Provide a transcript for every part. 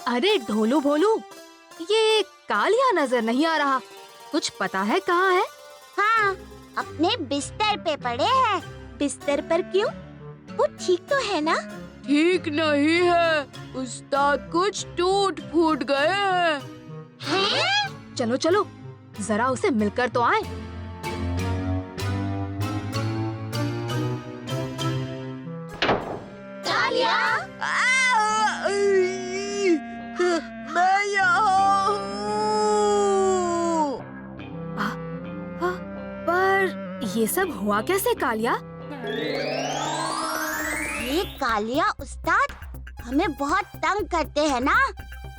अरे ढोलू भोलू, ये कालिया नजर नहीं आ रहा। कुछ पता है कहाँ है? हाँ, अपने बिस्तर पे पड़े हैं। बिस्तर पर क्यों? वो ठीक तो है ना? ठीक नहीं है, उस्ताद कुछ टूट फूट गए हैं। हैं? चलो चलो, जरा उसे मिलकर तो आए। कालिया, मैं यहाँ हूँ। पर ये सब हुआ कैसे कालिया? ये कालिया उस्ताद हमें बहुत तंग करते हैं ना।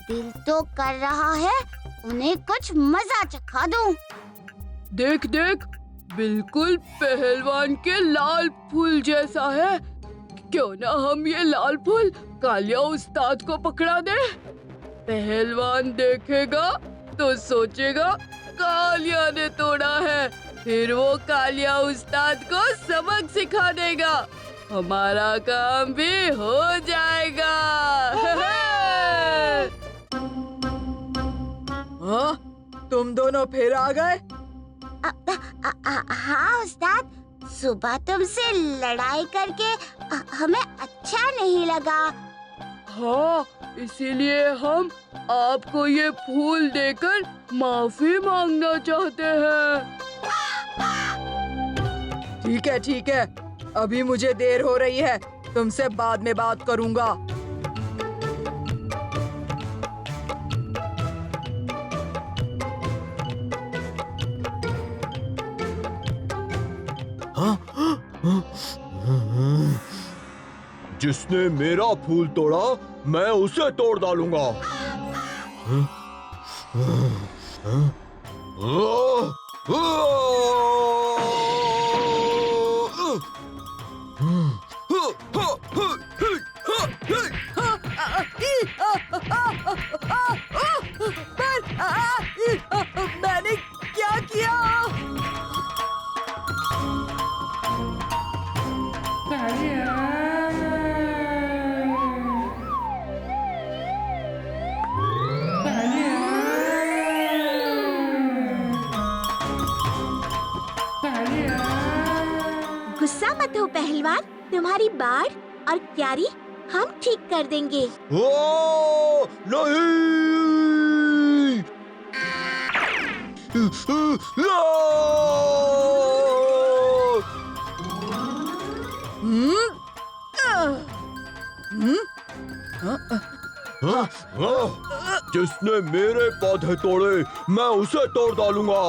दिल तो कर रहा है उन्हें कुछ मजा चखा दूं। देख देख, बिल्कुल पहलवान के लाल फूल जैसा है। क्यों ना हम ये लाल फूल कालिया उस्ताद को पकड़ा दे। पहलवान देखेगा तो सोचेगा कालिया ने तोड़ा है, फिर वो कालिया उस्ताद को सबक सिखा देगा। हमारा काम भी हो जाएगा। हाँ, तुम दोनों फिर आ गए? हाँ उस्ताद, सुबह तुमसे लड़ाई करके हमें अच्छा नहीं लगा। हाँ, इसीलिए हम आपको ये फूल देकर माफी मांगना चाहते हैं। ठीक है, अभी मुझे देर हो रही है, तुमसे बाद में बात करूँगा। जिसने मेरा फूल तोड़ा मैं उसे तोड़ डालूंगा। मैंने क्या किया? गुस्सा मत हो पहलवान, तुम्हारी बाढ़ और क्यारी हम ठीक कर देंगे। ओ, नहीं! या! जिसने मेरे पौधे तोड़े मैं उसे तोड़ डालूंगा।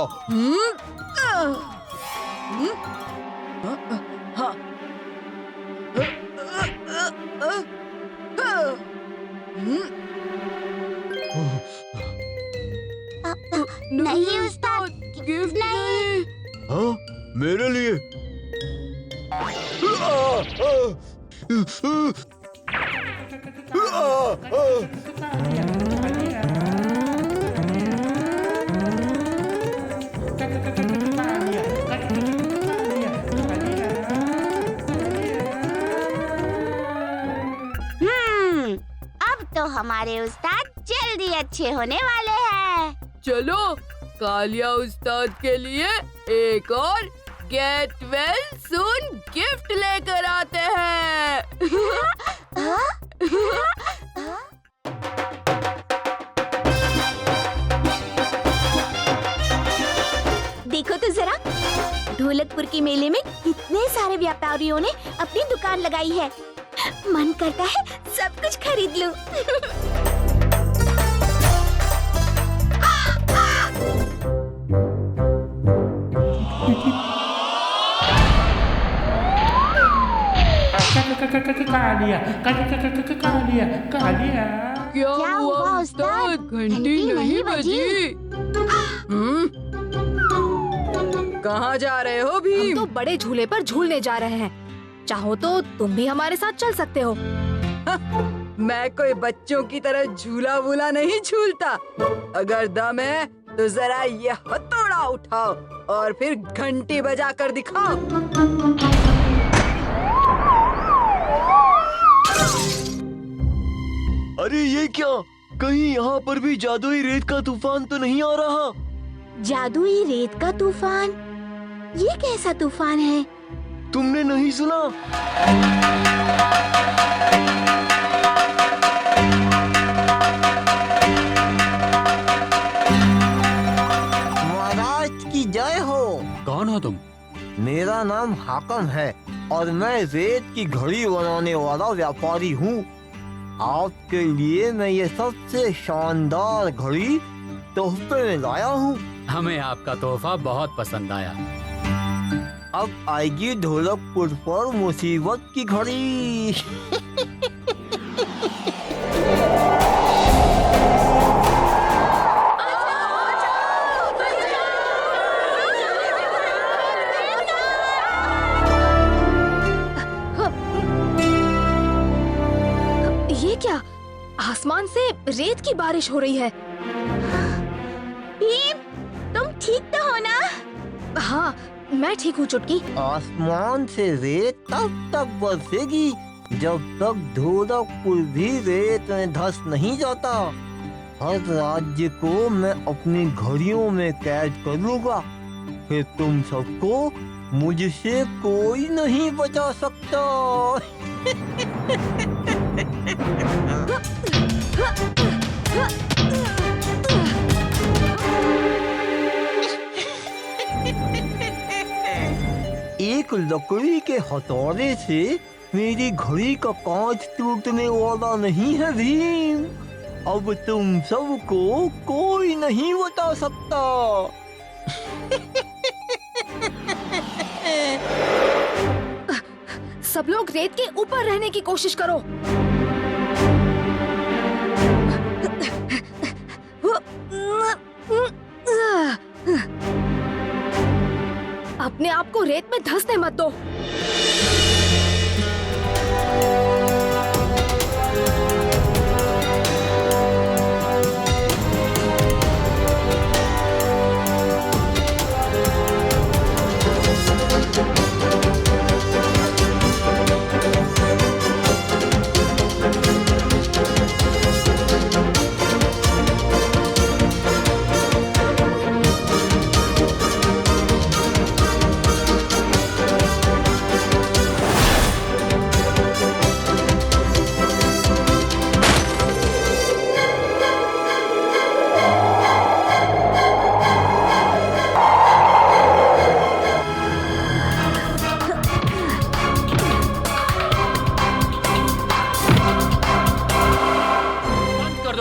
नहीं उस्ताद, गिफ्ट नहीं। हाँ, मेरे लिए। अब तो हमारे उस्ताद जल्दी अच्छे होने वाले हैं। चलो, कालिया उस्ताद के लिए एक और गेट वेल सून गिफ्ट लेकर आते हैं। देखो तो जरा, ढोलकपुर के मेले में कितने सारे व्यापारियों ने अपनी दुकान लगाई है। मन करता है सब कुछ खरीद लूं। क्या हुआ उस्ताद? घंटी नहीं बजी। कहाँ जा रहे हो हम भीम? तो बड़े झूले पर झूलने जा रहे हैं। चाहो तो तुम भी हमारे साथ चल सकते हो। मैं कोई बच्चों की तरह झूला वूला नहीं झूलता। अगर दम है तो जरा ये हथौड़ा उठाओ और फिर घंटी बजा कर दिखाओ। अरे ये क्या? कहीं यहाँ पर भी जादुई रेत का तूफान तो नहीं आ रहा? जादुई रेत का तूफान? ये कैसा तूफान है? तुमने नहीं सुना? महाराज की जय हो। कौन हो तुम? मेरा नाम हाकम है और मैं रेत की घड़ी बनाने वाला व्यापारी हूँ। आपके लिए मैं ये सबसे शानदार घड़ी तोहफे में लाया हूँ। हमें आपका तोहफा बहुत पसंद आया। अब आएगी ढोलकपुर पर मुसीबत की घड़ी। ये क्या? आसमान से रेत की बारिश हो रही है। भीम, तुम ठीक तो हो ना? हाँ, मैं ठीक हूँ चुटकी। आसमान से रेत तब तक बरसेगी जब तक ढोलकपुर भी रेत में धंस नहीं जाता। हर राज्य को मैं अपनी घड़ियों में कैद कर लूंगा, फिर तुम सबको मुझसे कोई नहीं बचा सकता। एक लकड़ी के हथौड़े से मेरी घड़ी का कांच टूटने वाला नहीं है भीम। अब तुम सबको कोई नहीं बता सकता। सब लोग रेत के ऊपर रहने की कोशिश करो। अपने आप को रेत में धंसने मत दो।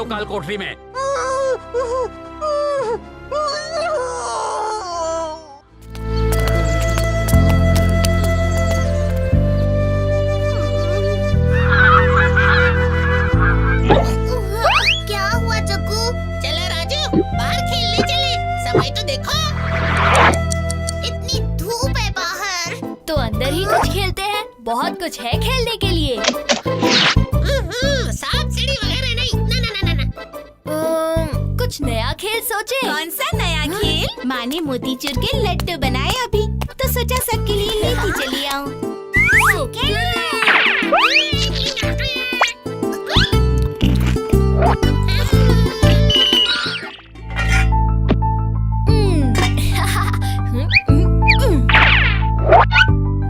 काल कोठरी में। क्या हुआ चक्कू? चलो राजू, बाहर खेलने चले। समय तो देखो, इतनी धूप है बाहर। तो अंदर ही कुछ खेलते हैं, बहुत कुछ है खेलने के लिए। सांप सीढ़ी वगैरह नहीं। कुछ नया खेल सोचे। कौन सा नया खेल? माँ ने मोतीचूर के लड्डू बनाए अभी, तो सोचा सबके लिए लेके चली आऊं।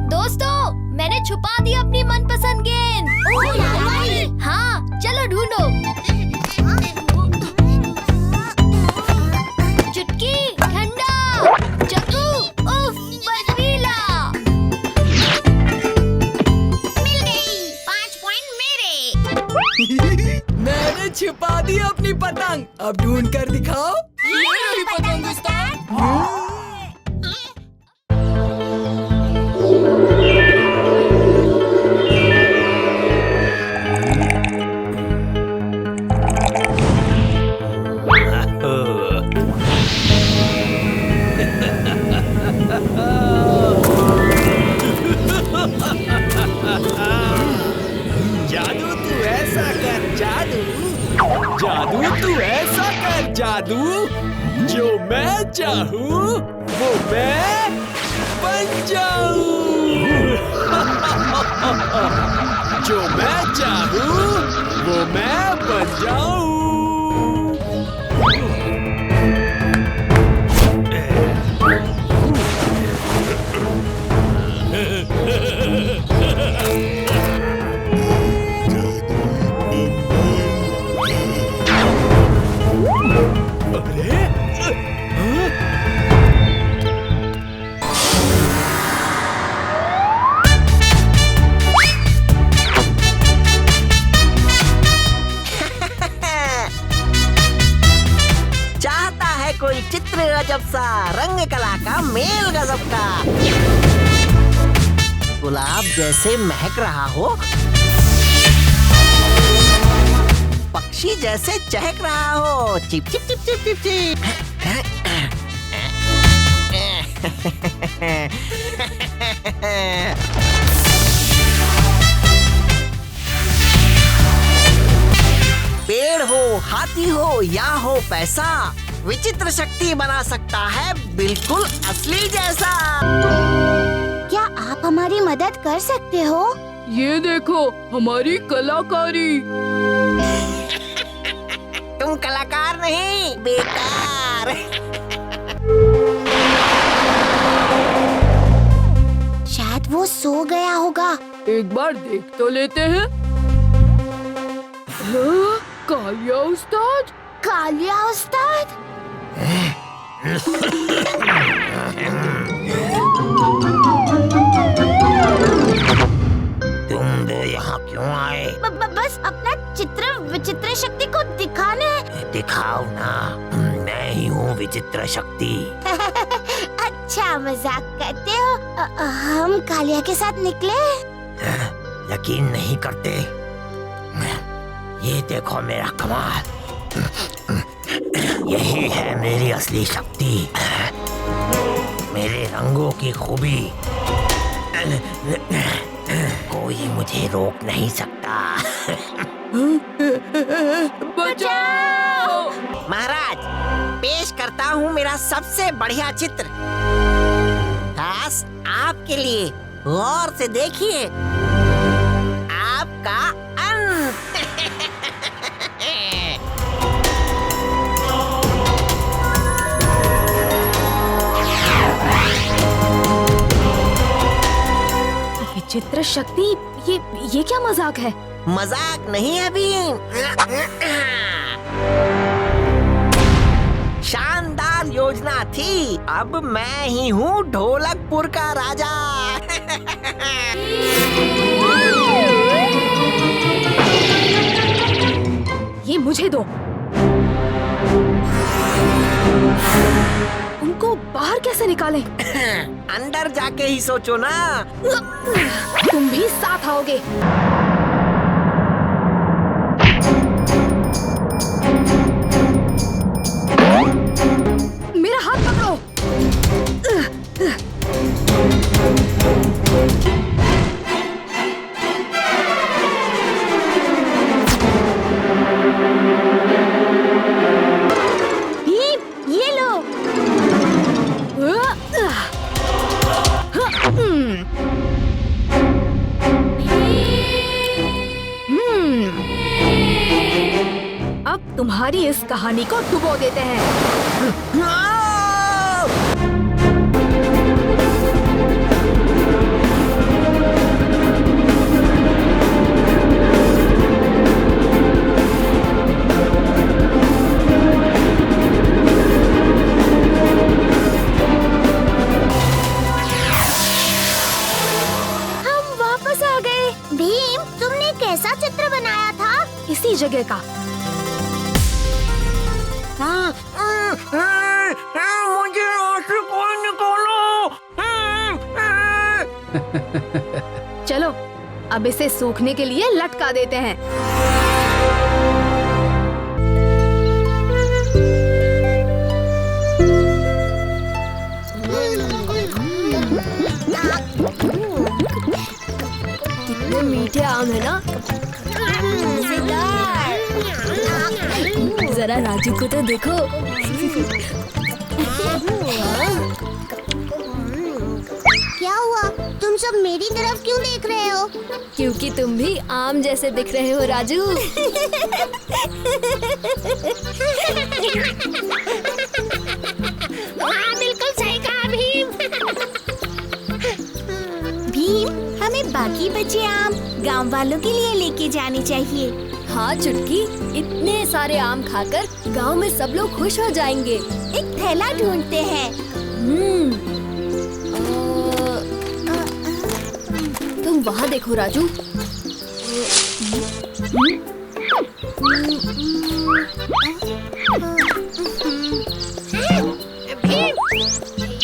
दोस्तों, मैंने छुपा दी अपनी मनपसंद गेंद। हाँ, चलो ढूंढो। चुटकी, ठंडा, चक्कू, उफ, बर्फीला। मिल गई, 5 पॉइंट मेरे। मैंने छिपा दी अपनी पतंग, अब ढूंढ कर दिखाओ। ये रही पतंग उस्ताद। जादू तू ऐसा कर जादू, जादू तू ऐसा कर जादू, जो मैं चाहूँ वो मैं बन जाऊँ। जो मैं चाहूँ वो मैं बन जाऊँ। चाहता है कोई चित्र गजब सा, रंग कला का मेल गजब का। गुलाब जैसे महक रहा हो, पक्षी जैसे चहक रहा हो, chip chip chip chip chip chip. पेड़ हो, हाथी हो या हो पैसा, विचित्र शक्ति बना सकता है बिल्कुल असली जैसा। क्या आप हमारी मदद कर सकते हो? ये देखो हमारी कलाकारी। तुम कलाकार नहीं, बेकार। शायद वो सो गया होगा। एक बार देख तो लेते हैं। हाँ, कालिया उस्ताद। कालिया उस्ताद? तुम दो यहाँ क्यों आए? बस अपना चित्र विचित्र शक्ति को दिखाने। दिखाओ ना, मैं ही हूँ विचित्र शक्ति। अच्छा मजाक करते हो। हम कालिया के साथ निकले। यकीन नहीं करते? ये देखो मेरा कमाल। यही है मेरी असली शक्ति, मेरे रंगों की खूबी। कोई मुझे रोक नहीं सकता। बचाओ! महाराज, पेश करता हूँ मेरा सबसे बढ़िया चित्र, खास आपके लिए। गौर से देखिए, आपका अंत। विचित्र शक्ति, ये क्या मजाक है? मजाक नहीं है भीम, शानदार योजना थी। अब मैं ही हूँ ढोलकपुर का राजा। ये मुझे दो। उनको बाहर कैसे निकालें? अंदर जाके ही सोचो ना। तुम भी साथ आओगे। मेरा हाथ पकड़ो। ये लो। अब तुम्हारी इस कहानी को डुबो देते हैं। हम वापस आ गए। भीम, तुमने कैसा चित्र बनाया था? इसी जगह का। मुझे यहाँ से कोई निकालो। चलो, अब इसे सूखने के लिए लटका देते हैं। कितने मीठे आम है ना। जरा राजू को तो देखो। क्या हुआ? तुम सब मेरी तरफ क्यों देख रहे हो? क्योंकि तुम भी आम जैसे दिख रहे हो राजू। हाँ, बिल्कुल सही कहा भीम। भीम, हमें बाकी बचे आम गांव वालों के लिए लेके जाने चाहिए। हाँ चुटकी, इतने सारे आम खाकर गांव में सब लोग खुश हो जाएंगे। एक थैला ढूंढते हैं। तुम वहाँ देखो राजू।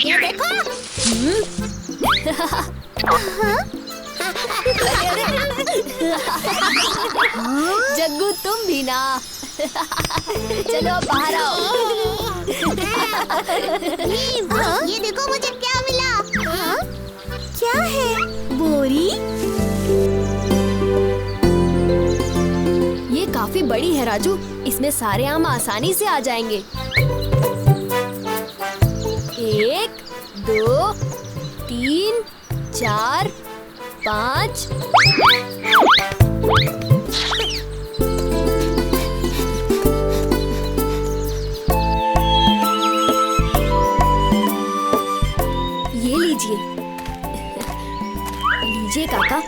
ये देखो। जग्गू तुम भी ना। चलो बाहर आओ। ये देखो मुझे क्या मिला। क्या है? बोरी? ये काफी बड़ी है राजू, इसमें सारे आम आसानी से आ जाएंगे। 1, 2, 3, 4, 5। ये लीजिए। लीजिए काका।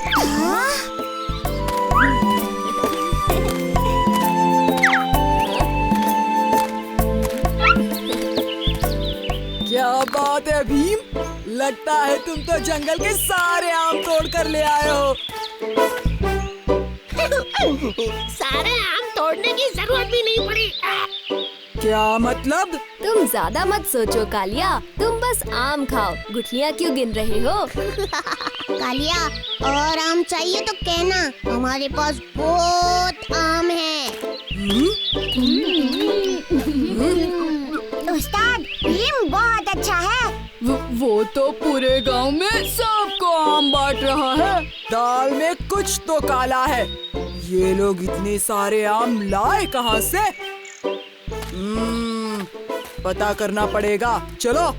क्या बात है भीम, लगता है तुम तो जंगल के सारे आम तोड़ कर ले आए हो। सारे आम तोड़ने की जरूरत भी नहीं पड़ी। क्या मतलब? तुम ज्यादा मत सोचो कालिया, तुम बस आम खाओ। गुठलियाँ क्यों गिन रहे हो? कालिया, और आम चाहिए तो कहना, हमारे पास बहुत आम है। उस्ताद, भीम बहुत अच्छा है। वो तो पूरे गांव में सबको आम बांट रहा है। दाल में कुछ तो काला है। ये लोग इतने सारे आम लाए कहाँ से? पता करना पड़ेगा। चलो।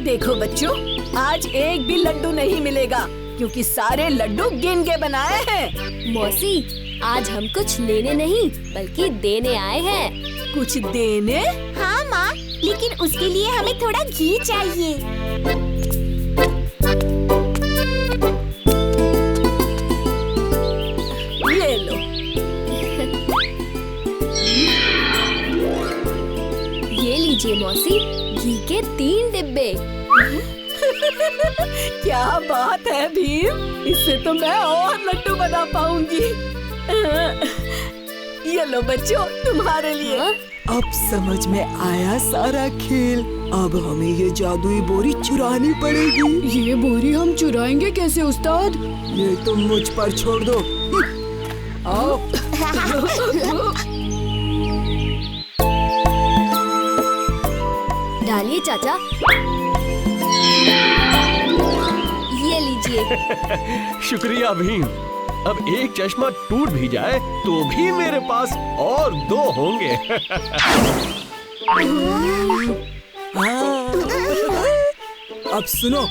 देखो बच्चों, आज एक भी लड्डू नहीं मिलेगा क्योंकि सारे लड्डू गिन के बनाए हैं। मौसी, आज हम कुछ लेने नहीं बल्कि देने आए हैं। कुछ देने? हाँ माँ, लेकिन उसके लिए हमें थोड़ा घी चाहिए। ले लो। ये लीजिए मौसी, घी के 3 डिब्बे। क्या बात है भीम, इससे तो मैं और लड्डू बना पाऊंगी। ये लो बच्चों, तुम्हारे लिए। हाँ? अब समझ में आया सारा खेल। अब हमें ये जादुई बोरी चुरानी पड़ेगी। ये बोरी हम चुराएंगे कैसे उस्ताद? ये तुम मुझ पर छोड़ दो। आओ। डालिए चाचा। ये लीजिए। शुक्रिया भीम। अब एक चश्मा टूट भी जाए तो भी मेरे पास और 2 होंगे। अब सुनो।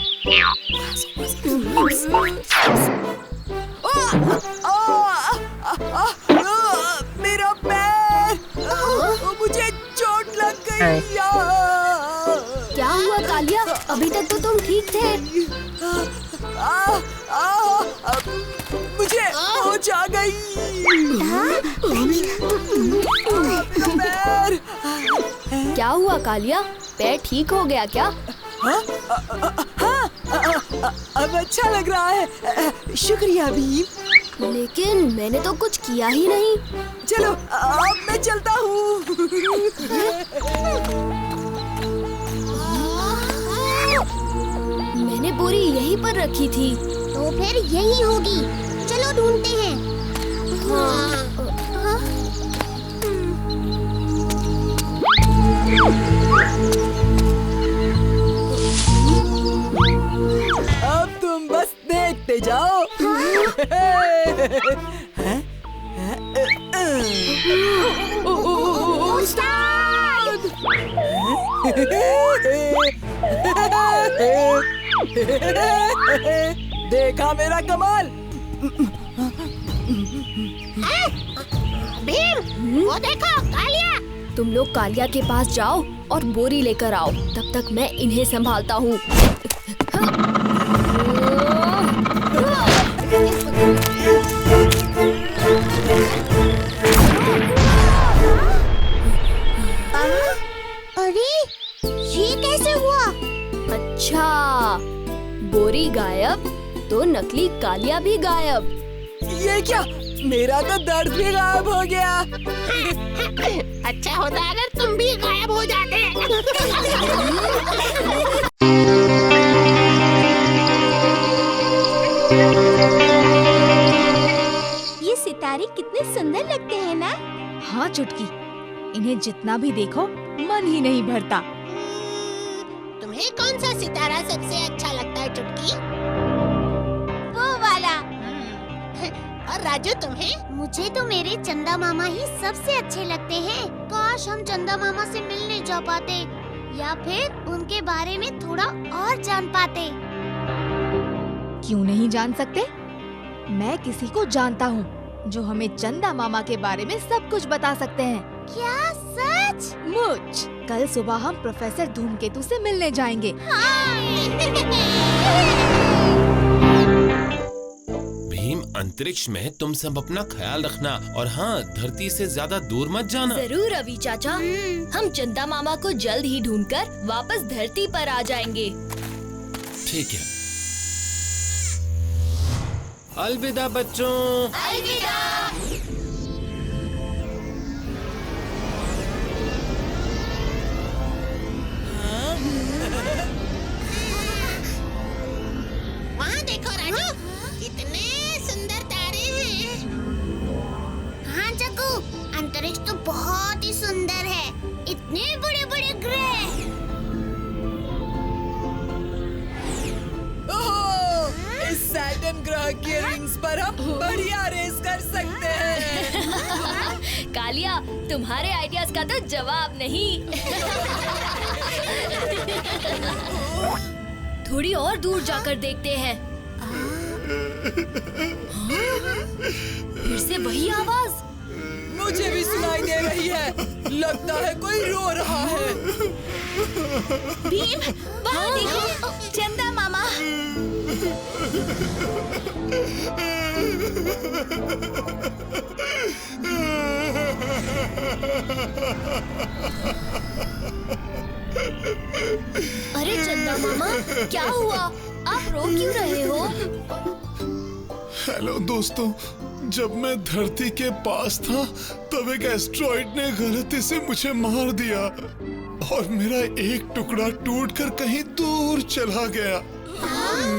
मेरा पैर, मुझे चोट लग गई। क्या हुआ कालिया? अभी तक तो तुम ठीक थे। मुझे होश आ गई। पैर। क्या हुआ कालिया? पैर ठीक हो गया क्या? हाँ, अब अच्छा लग रहा है। शुक्रिया भीम। लेकिन मैंने तो कुछ किया ही नहीं। चलो अब मैं चलता हूँ। मैंने बोरी यहीं पर रखी थी। तो फिर यही होगी। चलो ढूंढते हैं। अब तुम बस देखते जाओ। देखा मेरा कमाल? भीम, वो देखो कालिया। तुम लोग कालिया के पास जाओ और बोरी लेकर आओ। तब तक मैं इन्हें संभालता हूँ। बोरी गायब तो नकली कालिया भी गायब। ये क्या, मेरा तो दर्द भी गायब हो गया। अच्छा होता अगर तुम भी गायब हो जाते। ये सितारे कितने सुंदर लगते हैं ना? हाँ चुटकी, इन्हें जितना भी देखो मन ही नहीं भरता। तुम्हें कौन सा सितारा सबसे अच्छा लगता है चुटकी? वो वाला। और राजू तुम्हें? मुझे तो मेरे चंदा मामा ही सबसे अच्छे लगते हैं। काश हम चंदा मामा से मिलने जा पाते या फिर उनके बारे में थोड़ा और जान पाते। क्यों नहीं जान सकते? मैं किसी को जानता हूँ जो हमें चंदा मामा के बारे में सब कुछ बता सकते हैं। क्या सच? मुझ कल सुबह हम प्रोफेसर धूमकेतु से मिलने जाएंगे। भीम, अंतरिक्ष में तुम सब अपना ख्याल रखना और हाँ, धरती से ज्यादा दूर मत जाना। जरूर रवि चाचा, हम चंदा मामा को जल्द ही ढूंढकर वापस धरती पर आ जाएंगे। ठीक है। अलविदा बच्चों। अलविदा। वहाँ देखो राजू, कितने सुंदर तारे हैं। हाँ जग्गू, अंतरिक्ष तो बहुत ही सुंदर है। इतने बड़े बड़े ग्रह। ओह, इस सैटर्न ग्रह के रिंग्स पर हम बढ़िया रेस कर सकते हैं। कालिया, तुम्हारे आइडियाज का तो जवाब नहीं। थोड़ी और दूर जाकर देखते हैं। फिर से वही आवाज। मुझे भी सुनाई दे रही है। लगता है कोई रो रहा है। भीम, वहाँ देखो, चंदा मामा। अरे चंदा मामा, क्या हुआ? आप रो क्यों रहे हो? हेलो दोस्तों, जब मैं धरती के पास था तब एक एस्ट्रॉइड ने गलती से मुझे मार दिया और मेरा एक टुकड़ा टूटकर कहीं दूर चला गया।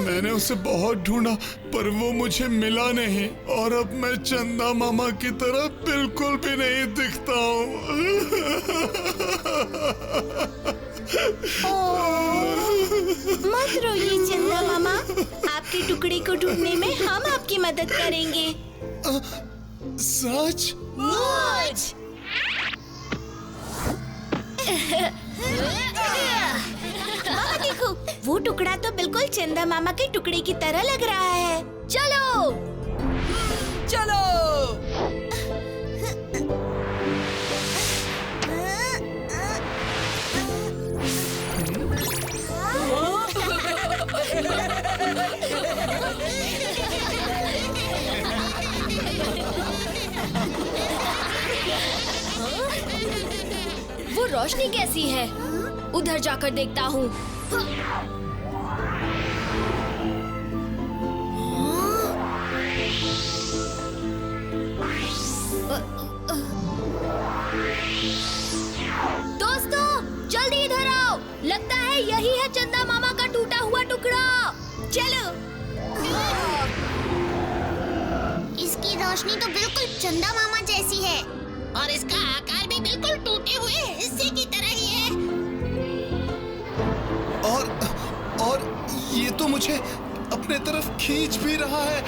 मैंने उसे बहुत ढूंढा पर वो मुझे मिला नहीं और अब मैं चंदा मामा की तरह बिल्कुल भी नहीं दिखता हूँ। मत रोइए चंदा मामा, आपके टुकड़े को ढूंढने में हम आपकी मदद करेंगे। सच? मुझ मामा देखो, वो टुकड़ा तो बिल्कुल चंदा मामा के टुकड़े की तरह लग रहा है। चलो चलो। वो रोशनी कैसी है? उधर जाकर देखता हूँ। दोस्तों, जल्दी इधर आओ। लगता है यही है चंदा मामा का टूटा हुआ टुकड़ा। चलो। इसकी रोशनी तो बिल्कुल चंदा मामा जैसी है और इसका आकार भी बिल्कुल टूटे हुए हिस्से की तरह ही है। और ये तो मुझे अपने तरफ खींच भी रहा है।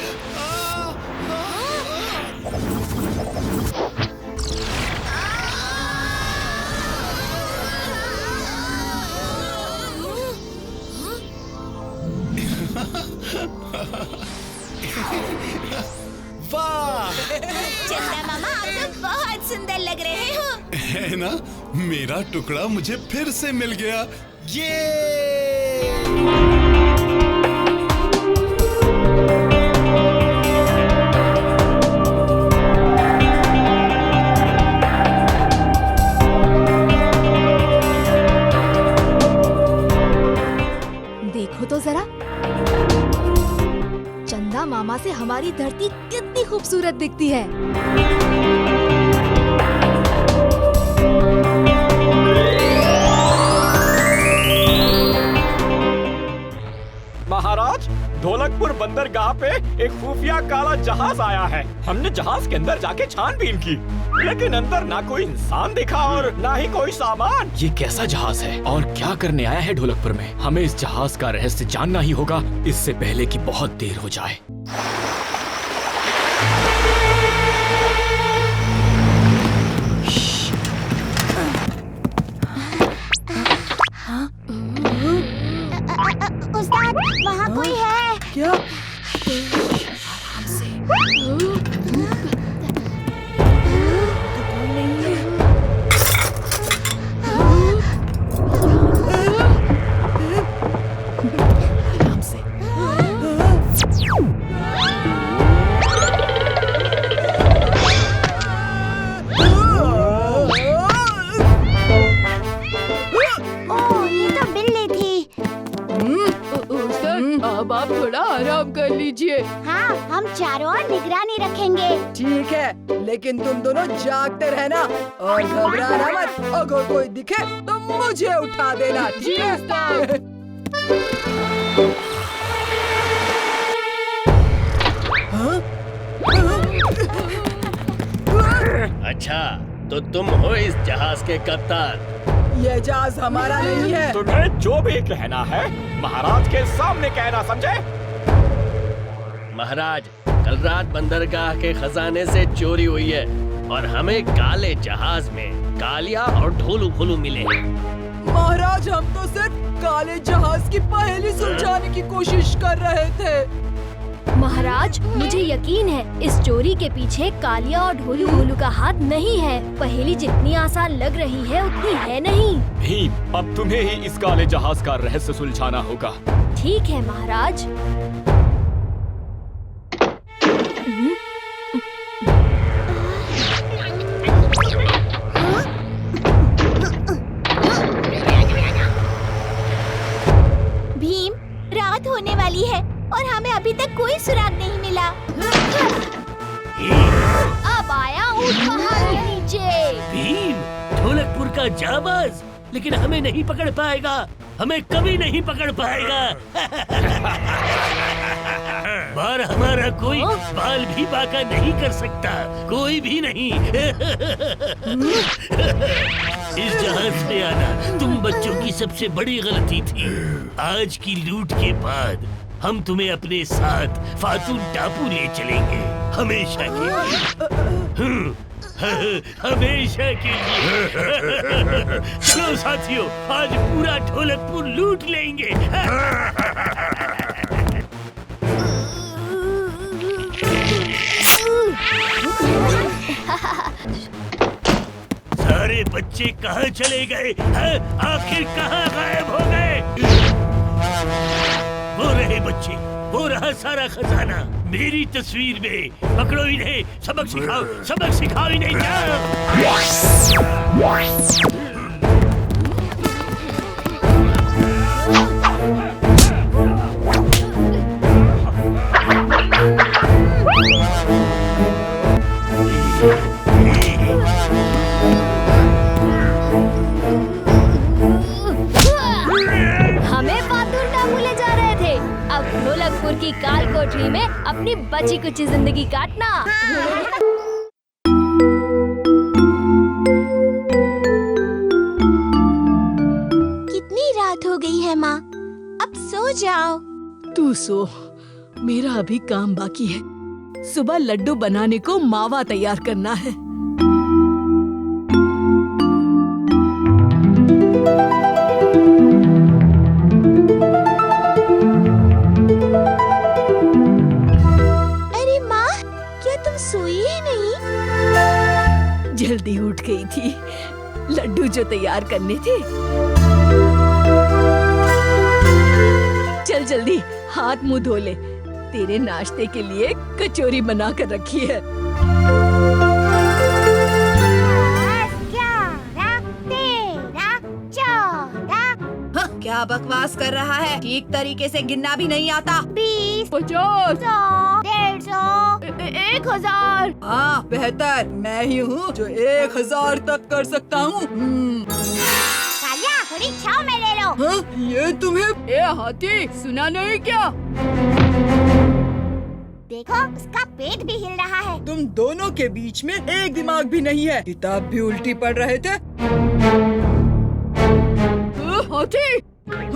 वाह! चंदा मामा, आप तो बहुत सुंदर लग रहे हो। है ना? मेरा टुकड़ा मुझे फिर से मिल गया। ये देखो तो जरा, चंदा मामा से हमारी धरती कितनी खूबसूरत दिखती है। महाराज, ढोलकपुर बंदरगाह पे एक खुफिया काला जहाज आया है। हमने जहाज के अंदर जाके छानबीन की, लेकिन अंदर ना कोई इंसान दिखा और ना ही कोई सामान। ये कैसा जहाज है और क्या करने आया है ढोलकपुर में? हमें इस जहाज का रहस्य जानना ही होगा, इससे पहले कि बहुत देर हो जाए। उस्ताद, वहाँ कोई है क्या? अब आप थोड़ा आराम कर लीजिए। हाँ, हम चारों ओर निगरानी रखेंगे। ठीक है, लेकिन तुम दोनों जागते रहना और घबराना मत। अगर कोई दिखे तो मुझे उठा देना। ठीक है? अच्छा, तो तुम हो इस जहाज के कप्तान? ये जहाज हमारा नहीं है। तुम्हें जो भी कहना है महाराज के सामने कहना, समझे? महाराज, कल रात बंदरगाह के खजाने से चोरी हुई है और हमें काले जहाज में कालिया और ढोलू भोलू मिले हैं। महाराज, हम तो सिर्फ काले जहाज की पहेली सुलझाने की कोशिश कर रहे थे। महाराज, मुझे यकीन है इस चोरी के पीछे कालिया और ढोलू भोलू का हाथ नहीं है। पहेली जितनी आसान लग रही है उतनी है नहीं। भीम, अब तुम्हें ही इस काले जहाज का रहस्य सुलझाना होगा। ठीक है महाराज। भीम, रात होने वाली है और हमें अभी तक कोई सुराग नहीं मिला। अब आया ऊंट पहाड़ के नीचे। भीम, ढोलकपुर का जाबाज, लेकिन हमें नहीं पकड़ पाएगा, हमें कभी नहीं पकड़ पाएगा। बार हमारा कोई बाल भी बाका नहीं कर सकता, कोई भी नहीं। इस जहाज में आना तुम बच्चों की सबसे बड़ी गलती थी। आज की लूट के बाद हम तुम्हें अपने साथ फातून टापू ले चलेंगे, हमेशा के लिए। हमेशा के लिए। चलो साथियों, आज पूरा ढोलकपुर लूट लेंगे। सारे बच्चे कहाँ चले गए हैं? आखिर कहाँ गायब हो गए? वो रहे बच्चे, वो रहा सारा खजाना मेरी तस्वीर में। पकड़ो इन्हें, सबक सिखाओ इन्हें। हमें फातून टापू ले जा रहे थे, अब ढोलकपुर की काल कोठरी में अपनी बची कुची जिंदगी काटना। कितनी रात हो गई है माँ, अब सो जाओ। तू सो, मेरा अभी काम बाकी है। सुबह लड्डू बनाने को मावा तैयार करना है। अरे माँ, क्या तुम सोई ही नहीं? जल्दी उठ गई थी, लड्डू जो तैयार करने थे। चल जल्दी हाथ मुंह धो ले, तेरे नाश्ते के लिए कचौरी बना कर रखी है। 11, 13, 14। क्या बकवास कर रहा है? ठीक तरीके से गिनना भी नहीं आता। 20, 50, 100, 150, 1000। हाँ बेहतर, मैं ही हूँ जो 1000 तक कर सकता हूँ। कालिया थोड़ी छाव में ले लो। हाँ, ये तुम्हें ए हाथी, सुना नहीं क्या? देखो उसका पेट भी हिल रहा है। तुम दोनों के बीच में एक दिमाग भी नहीं है। किताब भी उल्टी पढ़ रहे थे। हाथी, हाँ?